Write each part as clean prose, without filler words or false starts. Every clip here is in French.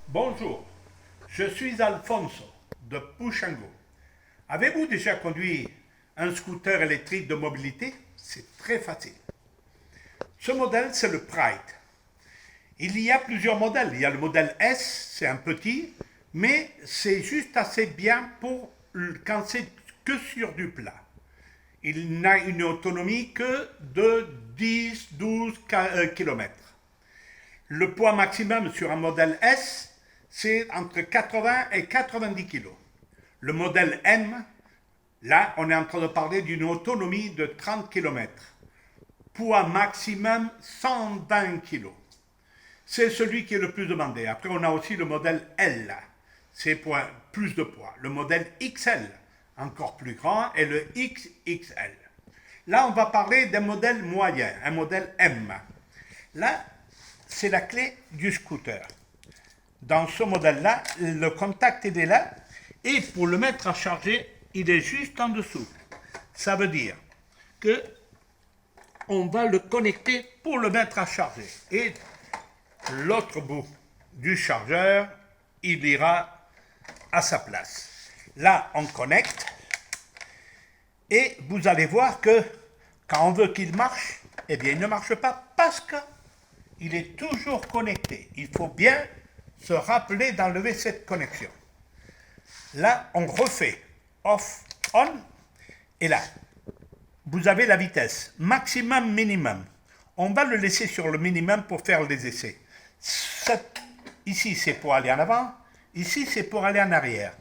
Bonjour, je suis Alfonso de Pushango. Avez-vous déjà conduit un scooter électrique de mobilité? C'est très facile. Ce modèle, c'est le Pride. Il y a plusieurs modèles. Il y a le modèle S, c'est un petit, mais c'est juste assez bien pour quand c'est que sur du plat. Il n'a une autonomie que de 10-12 km. Le poids maximum sur un modèle S, c'est entre 80 et 90 kg. Le modèle M, là, on est en train de parler d'une autonomie de 30 km. Poids maximum 120 kg. C'est celui qui est le plus demandé. Après, on a aussi le modèle L, c'est pour plus de poids. Le modèle XL, encore plus grand, et le XXL. Là, on va parler d'un modèle moyen, un modèle M. Là, c'est la clé du scooter. Dans ce modèle-là, le contact il est là, et pour le mettre à charger, il est juste en dessous. Ça veut dire que on va le connecter pour le mettre à charger. Et l'autre bout du chargeur, il ira à sa place. Là, on connecte, et vous allez voir que quand on veut qu'il marche, eh bien, il ne marche pas parce qu'il est toujours connecté. Il faut bien se rappeler d'enlever cette connexion. Là, on refait off, on, et là, vous avez la vitesse maximum, minimum. On va le laisser sur le minimum pour faire les essais. Ici, c'est pour aller en avant, ici, c'est pour aller en arrière.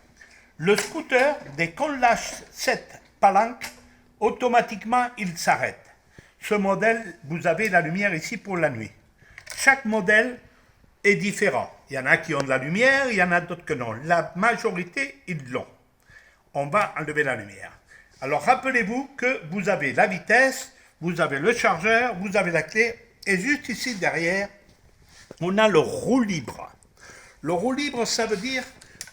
Le scooter, dès qu'on lâche cette palanque, automatiquement, il s'arrête. Ce modèle, vous avez la lumière ici pour la nuit. Chaque modèle est différent. Il y en a qui ont de la lumière, il y en a d'autres que non. La majorité, ils l'ont. On va enlever la lumière. Alors, rappelez-vous que vous avez la vitesse, vous avez le chargeur, vous avez la clé, et juste ici derrière, on a le roue libre. Le roue libre, ça veut dire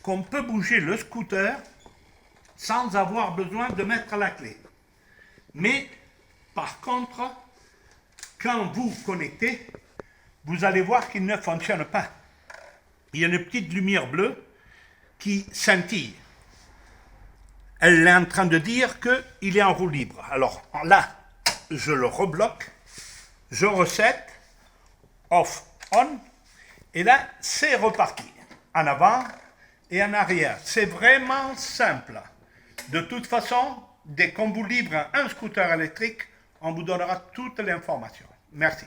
qu'on peut bouger le scooter sans avoir besoin de mettre la clé. Mais, par contre, quand vous connectez, vous allez voir qu'il ne fonctionne pas. Il y a une petite lumière bleue qui scintille. Elle est en train de dire qu'il est en roue libre. Alors là, je le rebloque, je reset, off, on, et là, c'est reparti. En avant et en arrière. C'est vraiment simple. De toute façon, dès qu'on vous livre un scooter électrique, on vous donnera toute l'information. Merci.